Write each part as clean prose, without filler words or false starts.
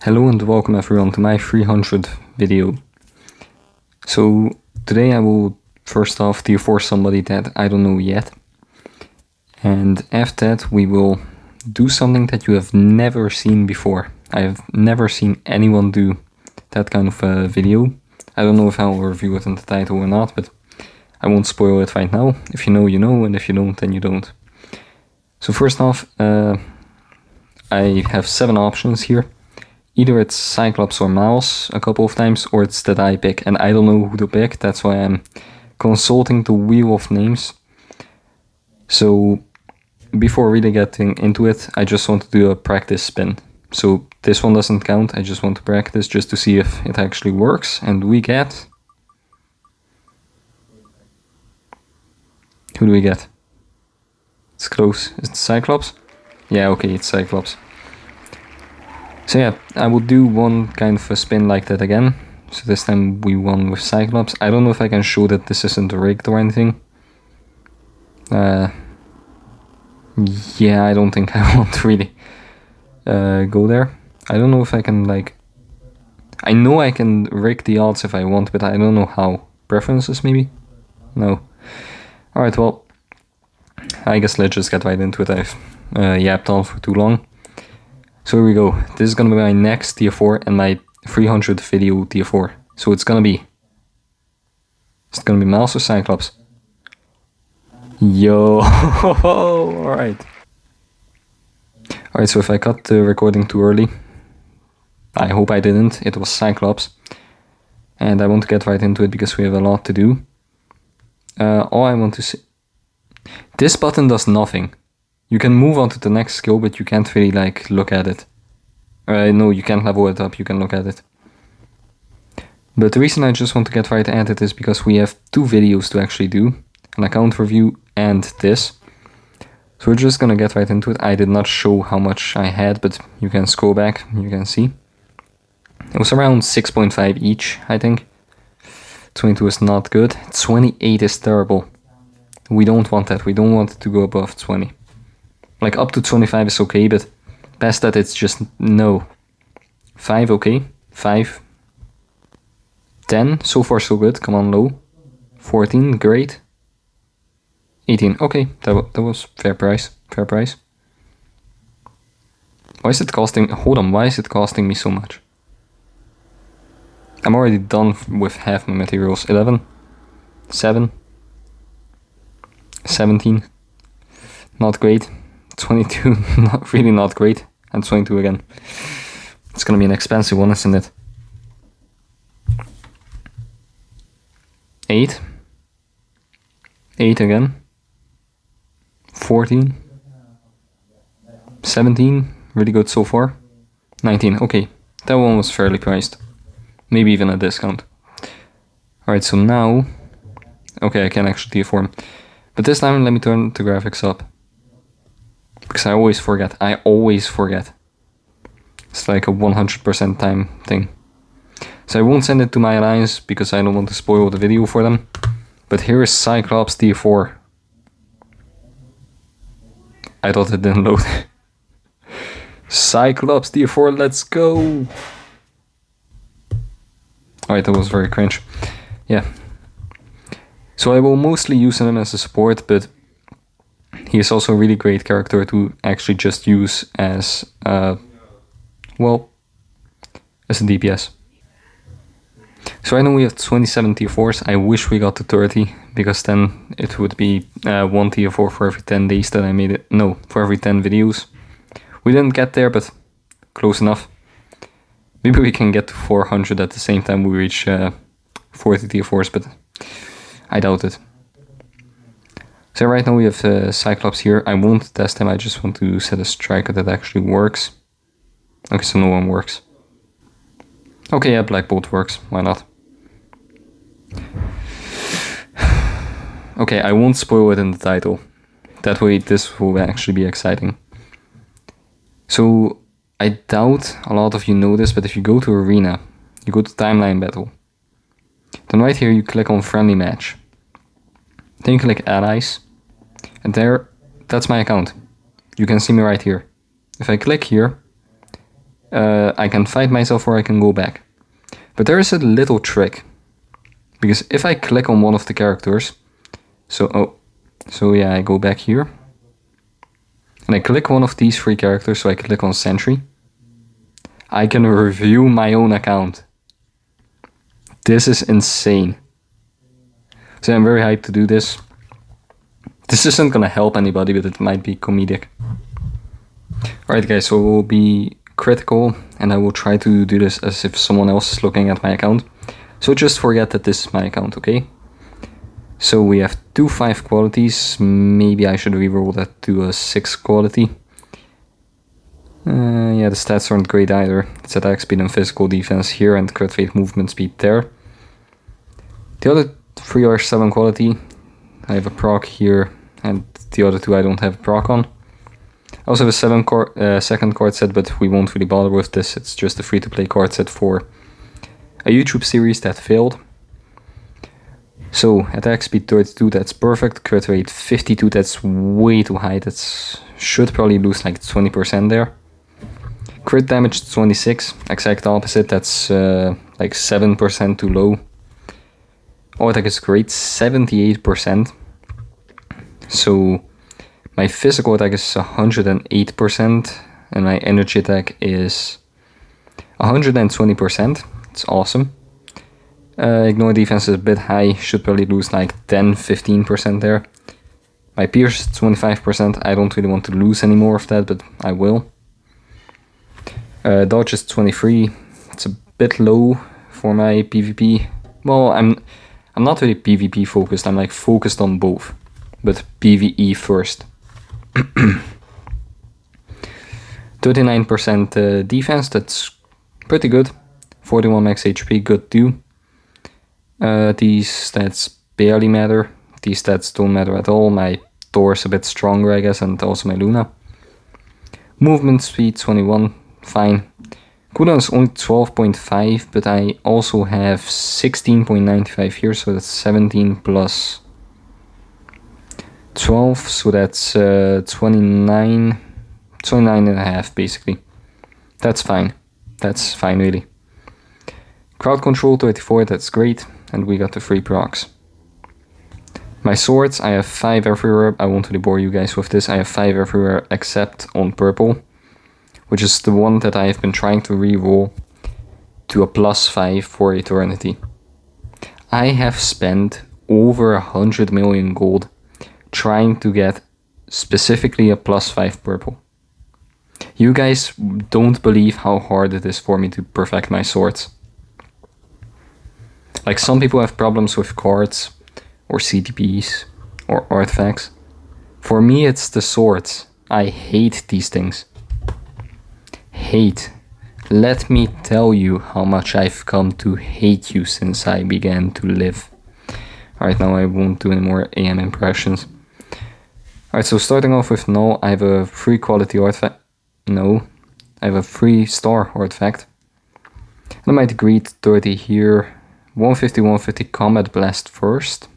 Hello and welcome everyone to my 300th video. So today I will first off tier 4 somebody that I don't know yet. And after that we will do something that you have never seen before. I have never seen anyone do that kind of video. I don't know if I'll review it in the title or not, but I won't spoil it right now. If you know, you know, and if you don't, then you don't. So first off, I have 7 options here. Either it's Cyclops or Miles a couple of times, or it's that I pick, and I don't know who to pick. That's why I'm consulting the wheel of names. So before really getting into it, I just want to do a practice spin. So this one doesn't count, I just want to practice just to see if it actually works. And we get... Who do we get? It's close. Is it Cyclops? Yeah, okay, it's Cyclops. So yeah, I will do one kind of a spin like that again. So this time we won with Cyclops. I don't know if I can show that this isn't rigged or anything. Yeah, I don't think I want to really go there. I don't know if I can like... I know I can rig the odds if I want, but I don't know how. Preferences maybe? No. Alright, well, I guess let's just get right into it. I've yapped on for too long. So here we go. This is gonna be my next tier 4 and my 300th video tier 4. So it's gonna be... Is it gonna be Miles or Cyclops? Yo! Alright. Alright, so if I cut the recording too early, I hope I didn't. It was Cyclops. And I want to get right into it because we have a lot to do. All I want to say... This button does nothing. You can move on to the next skill, but you can't really like look at it. No, you can't level it up, you can look at it. But the reason I just want to get right at it is because we have 2 videos to actually do. An account review and this. So we're just gonna get right into it. I did not show how much I had, but you can scroll back, you can see. It was around 6.5 each, I think. 22 is not good. 28 is terrible. We don't want that, we don't want it to go above 20. Like up to 25 is okay, but past that it's just no. 5 okay, 5. 10, so far so good, come on low. 14, great. 18, okay, that was fair price, fair price. Why is it costing, hold on, why is it costing me so much? I'm already done with half my materials. 11, 7, 17, not great. 22, really not great, and 22 again. It's gonna be an expensive one, isn't it? 8. 8 again. 14. 17, really good so far. 19, okay, that one was fairly priced. Maybe even a discount. Alright, so now... Okay, I can actually tier 4. But this time let me turn the graphics up. Because I always forget. It's like a 100% time thing. So I won't send it to my alliance because I don't want to spoil the video for them. But here is Cyclops tier 4. I thought it didn't load. Cyclops tier 4, let's go! Alright, that was very cringe. Yeah. So I will mostly use him as a support, but he is also a really great character to actually just use as, well, as a DPS. So I know we have 27 tier 4s, I wish we got to 30, because then it would be 1 tier 4 for every 10 days that I made it, no, for every 10 videos. We didn't get there, but close enough. Maybe we can get to 400 at the same time we reach 40 tier 4s, but I doubt it. So right now we have Cyclops here. I won't test him, I just want to set a striker that actually works. Okay, so no one works. Okay, yeah, Black Bolt works, why not? Okay, I won't spoil it in the title. That way this will actually be exciting. So, I doubt a lot of you know this, but if you go to Arena, you go to Timeline Battle. Then right here you click on Friendly Match. Then you click Allies. And there, that's my account. You can see me right here. If I click here, I can fight myself or I can go back. But there is a little trick. Because if I click on one of the characters, so yeah, I go back here. And I click one of these 3 characters, so I click on Sentry. I can review my own account. This is insane. So I'm very hyped to do this. This isn't gonna help anybody, but it might be comedic. Alright guys, so we'll be critical, and I will try to do this as if someone else is looking at my account. So just forget that this is my account, okay? So we have 2 5 qualities. Maybe I should reroll that to a 6 quality. Yeah, the stats aren't great either. It's attack speed and physical defense here, and crit rate movement speed there. The other 3 are 7 quality. I have a proc here, and the other 2 I don't have a proc on. I also have a second card set, but we won't really bother with this. It's just a free-to-play card set for a YouTube series that failed. So, attack speed 32, that's perfect. Crit rate 52, that's way too high. That should probably lose like 20% there. Crit damage 26, exact opposite. That's like 7% too low. All attack is great, 78%. So, my physical attack is 108%, and my energy attack is 120%. It's awesome. Ignore defense is a bit high, should probably lose like 10-15% there. My pierce is 25%, I don't really want to lose any more of that, but I will. Dodge is 23, it's a bit low for my PvP. Well, I'm not really PvP focused, I'm like focused on both, but PvE first. 39% defense, that's pretty good. 41 max HP, good too. These stats barely matter. These stats don't matter at all. My Thor is a bit stronger, I guess, and also my Luna. Movement speed 21, fine. Cooldown is only 12.5, but I also have 16.95 here, so that's 17 plus 12, so that's 29 and a half basically. That's fine. That's fine really. Crowd control 34, that's great, and we got the 3 procs. My swords, I have 5 everywhere. I won't really bore you guys with this. I have 5 everywhere except on purple, which is the one that I have been trying to reroll to a +5 for eternity. I have spent over 100 million gold trying to get specifically a +5 purple. You guys don't believe how hard it is for me to perfect my swords. Like, some people have problems with cards or CTPs or artifacts. For me, it's the swords. I hate these things. Hate. Let me tell you how much I've come to hate you since I began to live. Alright, now I won't do any more AM impressions. Alright, so starting off with no, I have a 3 quality artifact. No, I have a 3 star artifact. And I might greet 30 here. 150 combat blast first.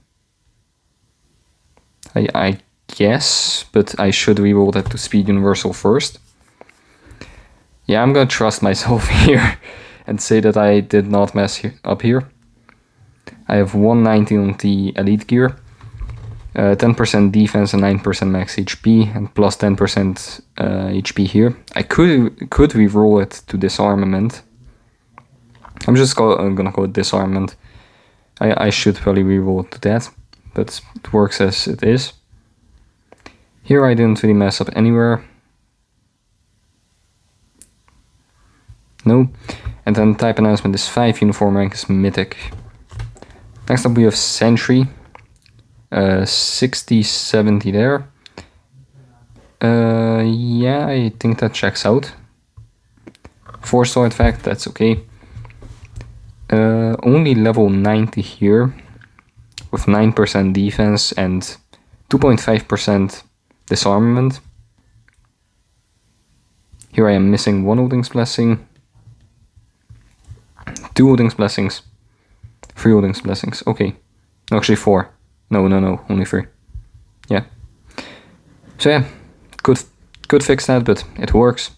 I guess, but I should reroll that to speed universal first. Yeah, I'm gonna trust myself here and say that I did not mess up here. I have 190 on the elite gear, 10% defense and 9% max HP, and plus 10% HP here. I could reroll it to disarmament. I'm just gonna call it disarmament. I should probably reroll to that, but it works as it is. Here I didn't really mess up anywhere. No. And then type announcement is 5, uniform rank is mythic. Next up we have Sentry. 60, 70 there. Yeah, I think that checks out. 4-star artifact, that's okay. Only level 90 here, with 9% defense and 2.5% disarmament. Here I am missing 1 Odin's Blessing, 2 Odin's Blessings, 3 Odin's Blessings, okay. No, actually 4. No, only 3. Yeah. So yeah, could fix that, but it works.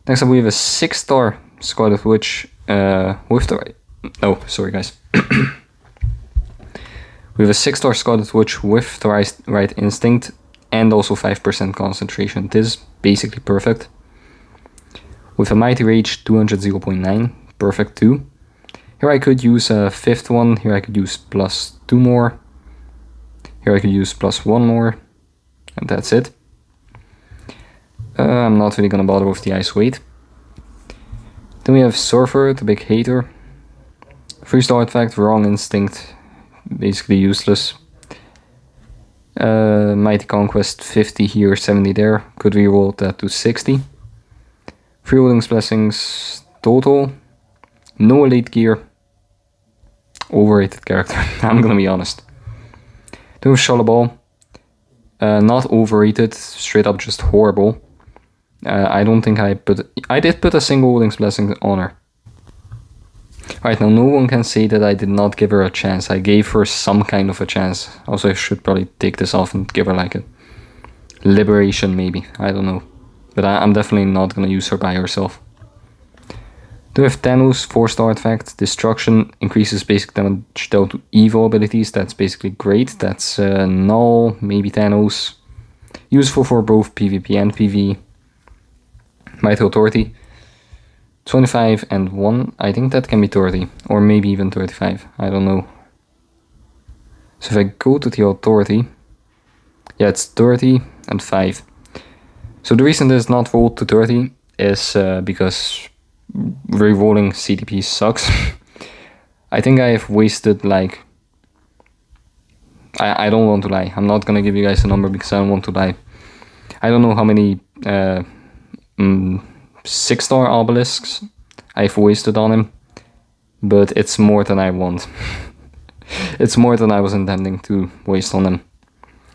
Next up we have a 6-star Scarlet Witch with the right... Oh, sorry guys. We have a 6-star Scarlet Witch with the right instinct and also 5% concentration. This is basically perfect. With a Mighty Rage 200 0.9, perfect too. Here I could use a 5th one, here I could use +2 more. Here I could use +1 more, and that's it. I'm not really gonna bother with the Ice Weight. Then we have Surfer, the big hater. 3-star artifact, wrong instinct, basically useless. Mighty Conquest 50 here, 70 there. Could reroll that to 60. 3 Odin's Blessings total. No elite gear. Overrated character, I'm gonna be honest. Then we have Shalabal. Not overrated, straight up just horrible. I don't think I did put a single Odin's Blessing on her. Right, now no one can say that I did not give her a chance. I gave her some kind of a chance. Also, I should probably take this off and give her like a liberation maybe. I don't know. But I'm definitely not gonna use her by herself. Do we have Thanos, 4-star artifact, Destruction, increases basic damage dealt to evil abilities. That's basically great. That's null, maybe Thanos. Useful for both PvP and PvE. Mighty Authority. 25 and 1, I think that can be 30, or maybe even 35, I don't know. So if I go to the Authority, yeah, it's 30 and 5. So the reason this is not rolled to 30 is because re-rolling CDP sucks. I think I have wasted like... I don't want to lie, I'm not gonna give you guys a number because I don't want to lie. I don't know how many 6-star obelisks I've wasted on him, but it's more than I want. It's more than I was intending to waste on him.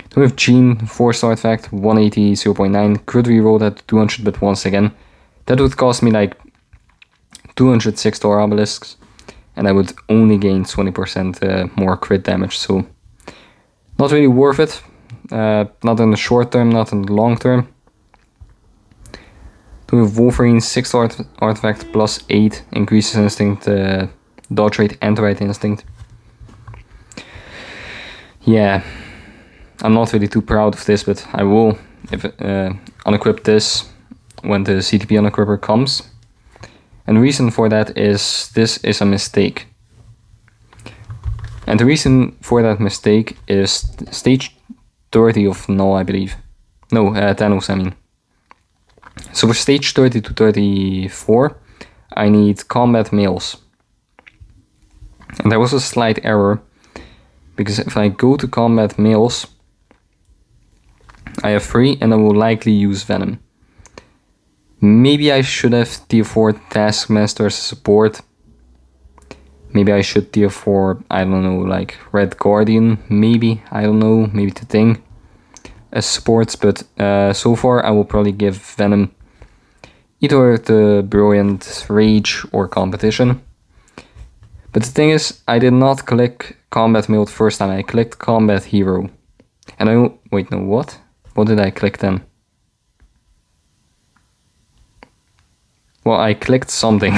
Then we have Jean, 4-star artifact, 180 0.9, could reroll that to 200, but once again, that would cost me like 200 6-star obelisks, and I would only gain 20% more crit damage, so not really worth it. Not in the short term, not in the long term. Then we have Wolverine, 6-star artifact, +8, increases instinct, dodge rate and right instinct. Yeah, I'm not really too proud of this, but I will unequip this when the CTP unequipper comes. And the reason for that is this is a mistake. And the reason for that mistake is stage 30 of Null, I believe. No, Thanos, I mean. So for stage 30 to 34, I need combat males. And there was a slight error, because if I go to combat males, I have 3 and I will likely use Venom. Maybe I should have tier 4 Taskmaster as a support. Maybe I should tier 4, I don't know, like Red Guardian, maybe, I don't know, maybe the Thing as supports, but so far I will probably give Venom either the Brilliant Rage or Competition. But the thing is, I did not click Combat Male the first time, I clicked Combat Hero. And I... wait, no, what? What did I click then? Well, I clicked something.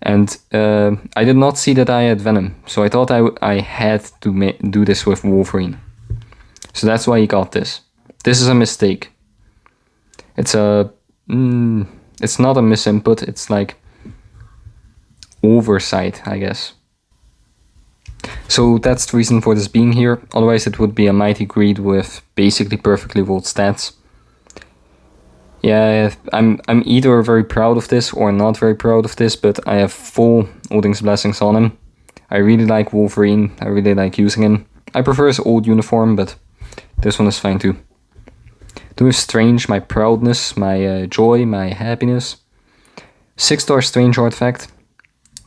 And I did not see that I had Venom, so I thought I had to do this with Wolverine. So that's why he got this. This is a mistake. It's a... it's not a misinput, it's like oversight, I guess. So that's the reason for this being here. Otherwise it would be a Mighty Greed with basically perfectly rolled stats. Yeah, I'm either very proud of this or not very proud of this, but I have full Odin's Blessings on him. I really like Wolverine, I really like using him. I prefer his old uniform, but this one is fine too. Then we have Strange, my proudness, my joy, my happiness. 6-star Strange artifact.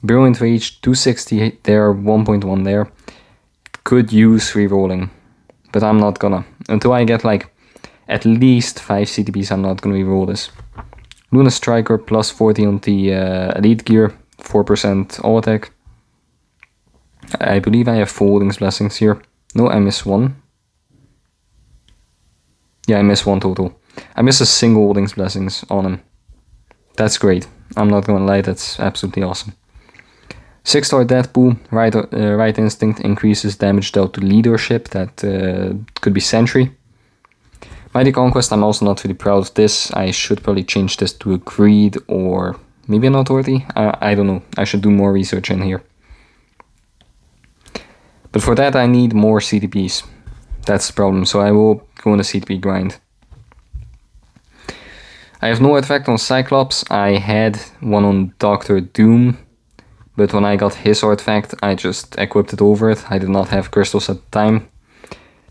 Brilliant Rage, 260 there, 1.1 there. Could use rerolling, but I'm not gonna. Until I get like at least 5 CTBs, I'm not gonna reroll this. Luna Striker, plus 40 on the elite gear, 4% all attack. I believe I have full Odin's Blessings here. No, I miss one. Yeah, I miss one total. I miss a single Odin's Blessings on him. That's great. I'm not gonna lie, that's absolutely awesome. 6-star Deadpool, right instinct, increases damage dealt to leadership. That could be Sentry. Mighty Conquest, I'm also not really proud of this. I should probably change this to a Greed or maybe an Authority. I don't know. I should do more research in here. But for that I need more CTPs. That's the problem, so I will go on a CTP grind. I have no artifact on Cyclops. I had one on Doctor Doom, but when I got his artifact I just equipped it over it. I did not have crystals at the time.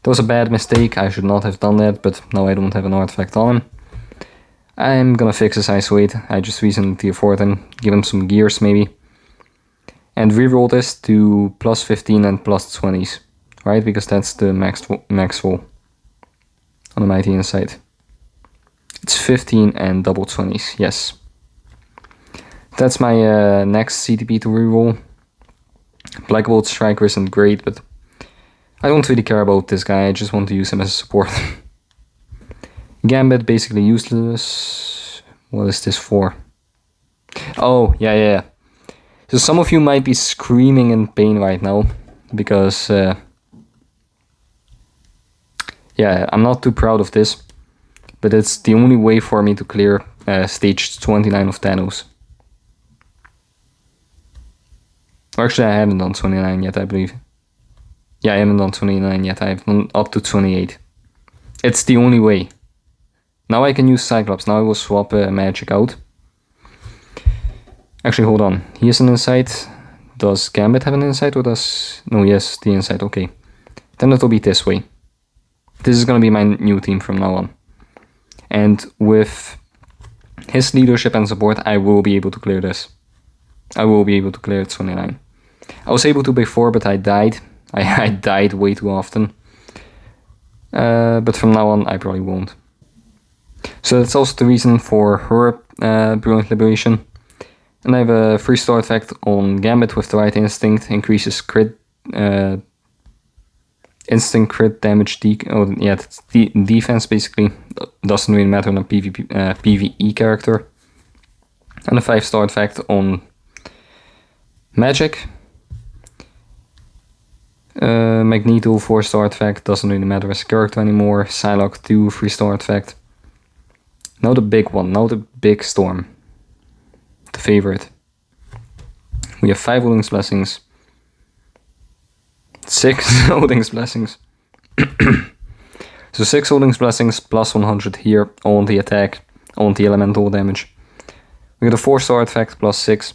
That was a bad mistake, I should not have done that, but now I don't have an artifact on him. I'm gonna fix his Ice-Weight. I just recently tier 4'd him, give him some gears maybe. And reroll this to plus 15 and plus 20s, right? Because that's the max roll on the Mighty Insight. It's 15 and double 20s, yes. That's my next CTP to reroll. Black Bolt Striker isn't great, but I don't really care about this guy, I just want to use him as a support. Gambit, basically useless. What is this for? Oh, yeah. So some of you might be screaming in pain right now, because yeah, I'm not too proud of this, but it's the only way for me to clear stage 29 of Thanos. Or actually, I haven't done 29 yet, I believe. Yeah, I haven't done 29 yet, I've done up to 28. It's the only way. Now I can use Cyclops, now I will swap Magic out. Actually, hold on. He has an insight. Does Gambit have an insight or does... No, yes, the insight, okay. Then it'll be this way. This is gonna be my new team from now on. And with his leadership and support, I will be able to clear this. I will be able to clear 29. I was able to before, but I died. I died way too often. But from now on, I probably won't. So that's also the reason for her Brilliant Liberation. And I have a 3-star effect on Gambit with the right instinct, increases crit, instant crit damage, defense basically, doesn't really matter on a PvE character. And a 5-star effect on Magic. Magneto 4-star effect, doesn't really matter as a character anymore. Psylocke 2 3-star effect. Now the big one, now the big storm. The favorite. We have 5 Odin's Blessings. 6 Odin's Blessings. So 6 Odin's Blessings plus 100 here on the attack, on the elemental damage. We got a 4-star effect plus 6.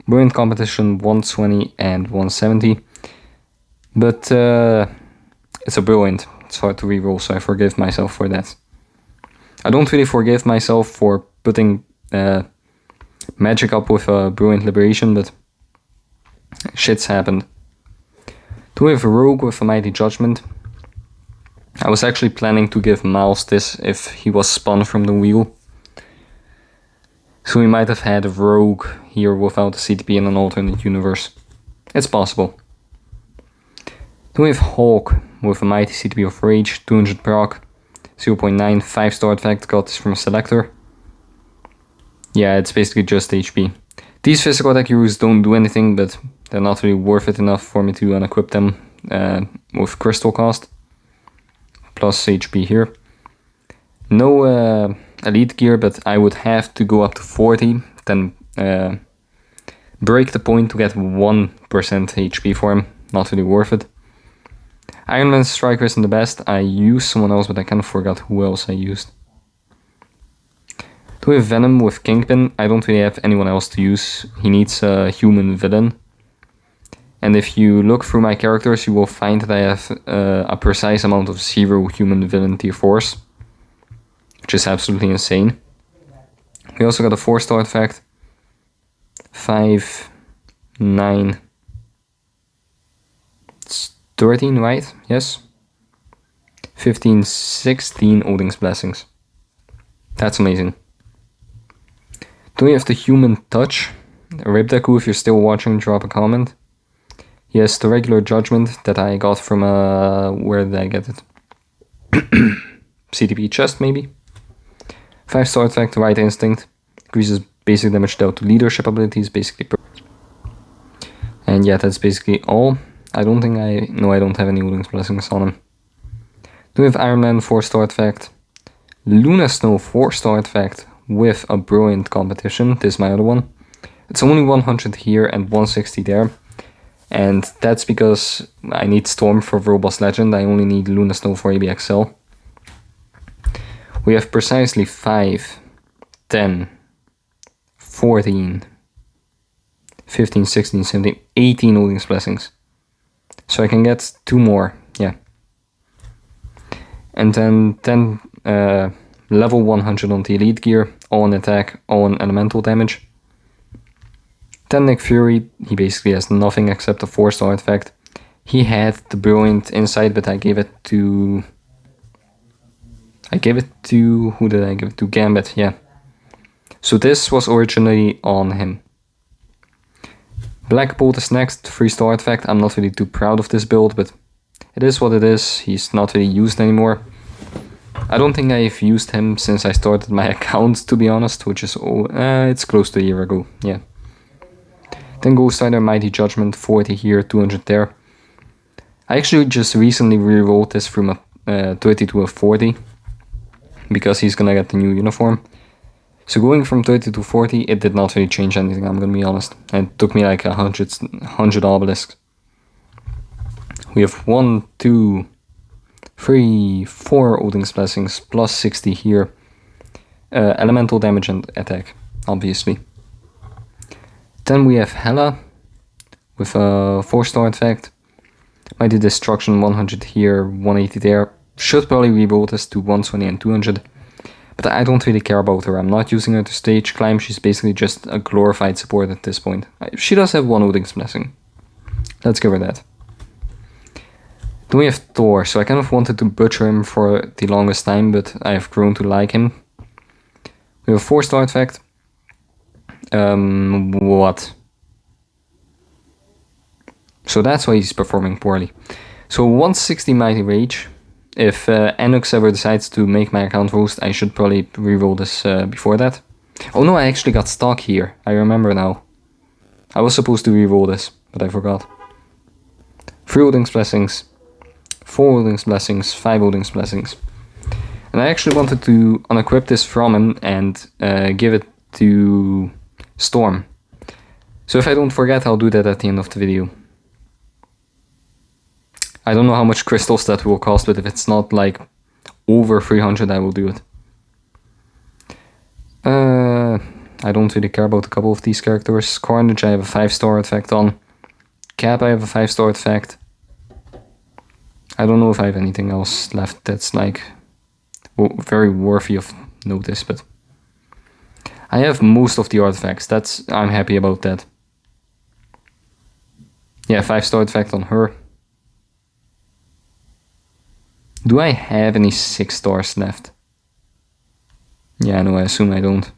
Brilliant Competition 120 and 170. But it's a brilliant. It's hard to reroll, so I forgive myself for that. I don't really forgive myself for putting Magic up with a Brilliant Liberation, but shit's happened. Do we have a Rogue with a Mighty Judgment? I was actually planning to give Miles this if he was spun from the wheel. So we might have had a Rogue here without a CTP in an alternate universe. It's possible. Do we have Hulk with a Mighty CTP of Rage, 200 proc, 0.9, 5-star effect, got this from a selector. Yeah, it's basically just HP. These physical attack heroes don't do anything, but they're not really worth it enough for me to unequip them with crystal cost. Plus HP here. No elite gear, but I would have to go up to 40, then break the point to get 1% HP for him. Not really worth it. Iron Man Striker isn't the best. I used someone else, but I kind of forgot who else I used. Do we have Venom with Kingpin? I don't really have anyone else to use. He needs a human villain. And if you look through my characters, you will find that I have a precise amount of 0 human villain tier 4s. Which is absolutely insane. We also got a 4-star effect. 5, 9... It's 13, right? Yes. 15, 16 Odin's Blessings. That's amazing. Do we have the Human Touch? Ribdeku, if you're still watching, drop a comment. Yes, the regular Judgment that I got from where did I get it? CTP chest, maybe? 5-star effect, Right Instinct. Increases basic damage dealt to leadership abilities, basically. And yeah, that's basically all. I don't think I don't have any Odin's Blessings on him. Do we have Iron Man 4-star artifact? Luna Snow 4-star artifact with a brilliant competition. This is my other one. It's only 100 here and 160 there. And that's because I need Storm for Robust Legend. I only need Luna Snow for ABXL. We have precisely 5, 10, 14, 15, 16, 17, 18 Odin's Blessings. So I can get 2 more, yeah. And then 10 level 100 on the Elite Gear, all on attack, all on elemental damage. 10 Nick Fury, he basically has nothing except a 4-star artifact. He had the Brilliant Insight, but I gave it to... who did I give it to? Gambit, yeah. So this was originally on him. Black Bolt is next, 3-star artifact. I'm not really too proud of this build, but it is what it is. He's not really used anymore. I don't think I've used him since I started my account, to be honest, which is, it's close to a year ago, yeah. Then Ghost Rider, Mighty Judgment, 40 here, 200 there. I actually just recently re-rolled this from a 30 to a 40, because he's gonna get the new uniform. So going from 30 to 40, it did not really change anything, I'm gonna be honest. It took me like 100 obelisks. We have 1, 2, 3, 4 Odin's Blessings, plus 60 here. Elemental damage and attack, obviously. Then we have Hela, with a 4-star artifact. Mighty Destruction, 100 here, 180 there. Should probably reroll this to 120 and 200. But I don't really care about her. I'm not using her to stage climb. She's basically just a glorified support at this point. She does have 1 Odin's Blessing. Let's give her that. Then we have Thor. So I kind of wanted to butcher him for the longest time, but I have grown to like him. We have a 4-star artifact. What? So that's why he's performing poorly. So 160 Mighty Rage. If Enux ever decides to make my account roast, I should probably reroll this before that. Oh no, I actually got stock here. I remember now. I was supposed to reroll this, but I forgot. 3 Odin's Blessings, 4 Odin's Blessings, 5 Odin's Blessings. And I actually wanted to unequip this from him and give it to Storm. So if I don't forget, I'll do that at the end of the video. I don't know how much crystals that will cost, but if it's not like over 300, I will do it. I don't really care about a couple of these characters. Carnage I have a 5-star artifact on. Cap I have a 5-star artifact. I don't know if I have anything else left that's like very worthy of notice, but I have most of the artifacts. I'm happy about that. Yeah, 5-star artifact on her. Do I have any 6 stars left? Yeah, no, I assume I don't.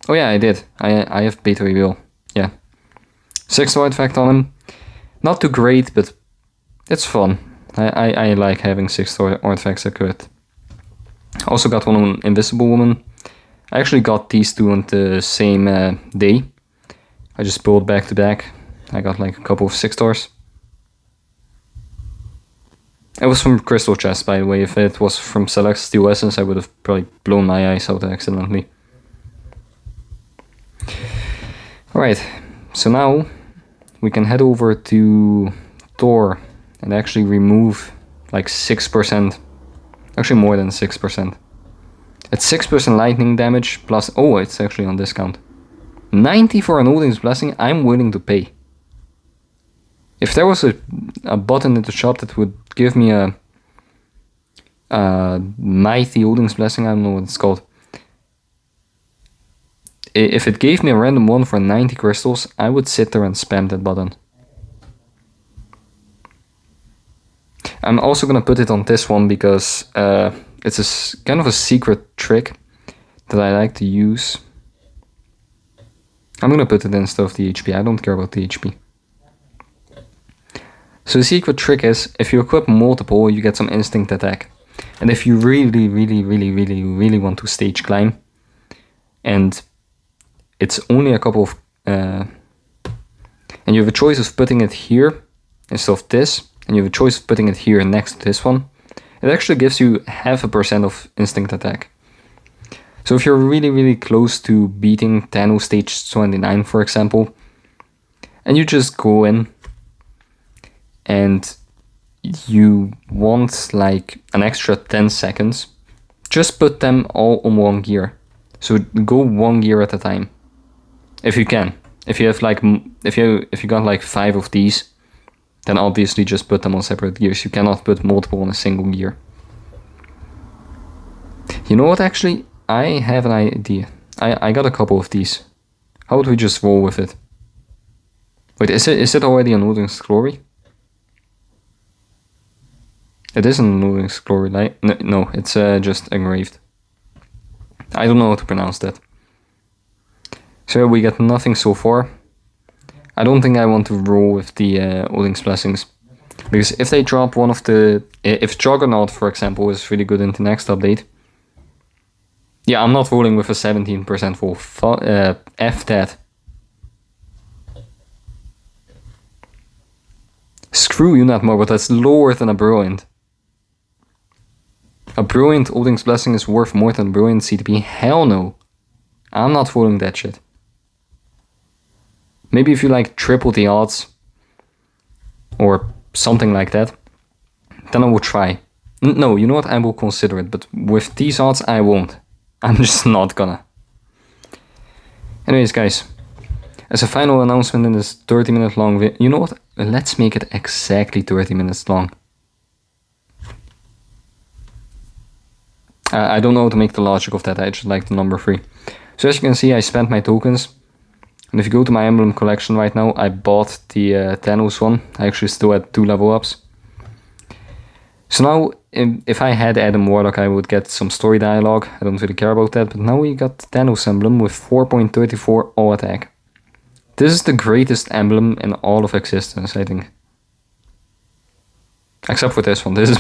Oh yeah, I did. I have Beta Reveal. Yeah. 6-star artifact on him. Not too great, but it's fun. I like having 6-star artifacts equipped. Also got one on Invisible Woman. I actually got these 2 on the same day. I just pulled back to back. I got like a couple of 6 stars. It was from Crystal Chest, by the way. If it was from Celestial Essence, I would have probably blown my eyes out accidentally. Alright, so now we can head over to Thor and actually remove like 6%. Actually more than 6%. It's 6% lightning damage plus... Oh, it's actually on discount. 90 for an Odin's Blessing, I'm willing to pay. If there was a button in the shop that would give me a Mighty Odin's Blessing, I don't know what it's called. If it gave me a random one for 90 crystals, I would sit there and spam that button. I'm also gonna put it on this one because it's kind of a secret trick that I like to use. I'm gonna put it instead of the HP, I don't care about the HP. So the secret trick is, if you equip multiple, you get some instinct attack. And if you really want to stage climb, and it's only a couple of... and you have a choice of putting it here instead of this, and you have a choice of putting it here next to this one. It actually gives you 0.5% of instinct attack. So if you're really close to beating Tenno stage 29, for example, and you just go in and you want like an extra 10 seconds, just put them all on one gear. So go one gear at a time, if you can. If you have like, if you got like 5 of these, then obviously just put them on separate gears. You cannot put multiple on a single gear. You know what, actually? I have an idea. I got a couple of these. How would we just roll with it? Wait, is it already on Odin's Glory? It isn't Odin's Glory, right? No, it's just engraved. I don't know how to pronounce that. So we got nothing so far. I don't think I want to roll with the Odin's Blessings. Because if they drop one of the... If Juggernaut, for example, is really good in the next update... Yeah, I'm not rolling with a 17% roll. F that. Screw you, not more, but that's lower than a Brilliant. A Brilliant Odin's Blessing is worth more than a Brilliant CTP? Hell no. I'm not rolling that shit. Maybe if you like triple the odds or something like that, then I will try. No, you know what? I will consider it, but with these odds, I won't. I'm just not gonna. Anyways, guys, as a final announcement in this 30-minute long video, you know what? Let's make it exactly 30 minutes long. I don't know how to make the logic of that. I just like the number 3. So as you can see, I spent my tokens. And if you go to my emblem collection right now, I bought the Thanos one. I actually still had 2 level ups. So now, if I had Adam Warlock, I would get some story dialogue. I don't really care about that. But now we got Thanos emblem with 4.34 all attack. This is the greatest emblem in all of existence, I think. Except for this one. This is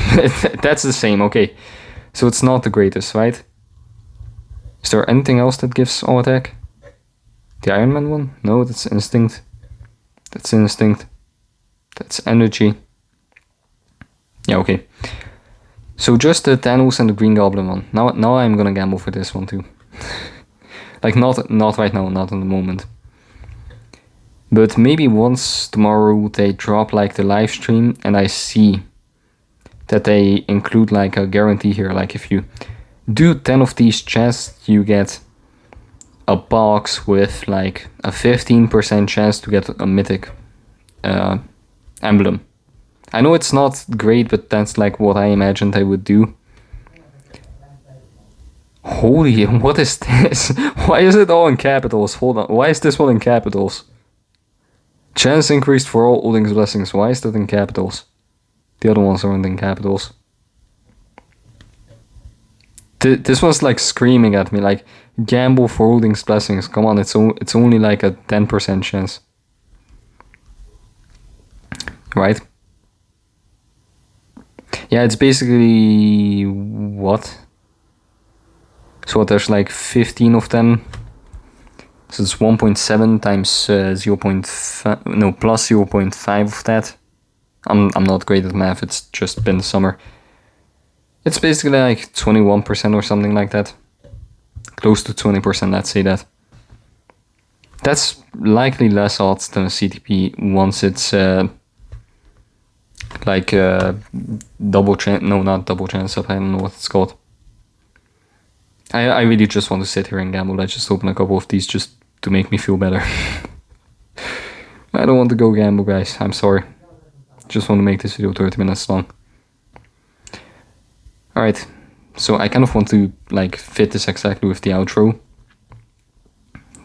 that's the same, okay. So it's not the greatest, right? Is there anything else that gives all attack? The Iron Man one? No, that's instinct. That's instinct. That's energy. Yeah, okay. So just the Thanos and the Green Goblin one. Now I'm gonna gamble for this one too. Like not right now, not in the moment. But maybe once tomorrow they drop like the live stream and I see that they include like a guarantee here. Like if you do 10 of these chests, you get a box with like a 15% chance to get a mythic emblem. I know it's not great, but that's like what I imagined I would do. Holy, what is this? Why is it all in capitals? Hold on, why is this one in capitals? Chance increased for all Odin's Blessings. Why is that in capitals? The other ones aren't in capitals. This one's like screaming at me, like, gamble for Odin's Blessings. Come on, it's only like a 10% chance. Right? Yeah, it's basically... what? So there's like 15 of them. So it's 1.7 times 0.5... no, plus 0.5 of that. I'm not great at math, it's just been summer. It's basically like 21% or something like that. Close to 20%, let's say that. That's likely less odds than a CTP once it's like double chance, no, not double chance up, I don't know what it's called. I really just want to sit here and gamble. I just open a couple of these just to make me feel better. I don't want to go gamble, guys, I'm sorry. Just want to make this video 30 minutes long. Alright, so I kind of want to like fit this exactly with the outro.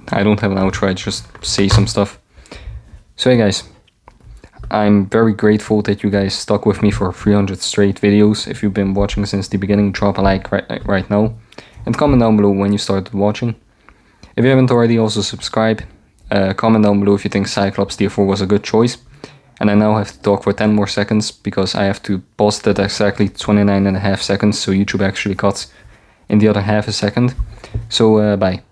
I don't have an outro, I just say some stuff. So hey guys, I'm very grateful that you guys stuck with me for 300 straight videos. If you've been watching since the beginning, drop a like right now. And comment down below when you started watching. If you haven't already, also subscribe. Comment down below if you think Cyclops Tier 4 was a good choice. And I now have to talk for 10 more seconds because I have to pause that exactly 29.5 seconds, so YouTube actually cuts in the other half a second. So bye.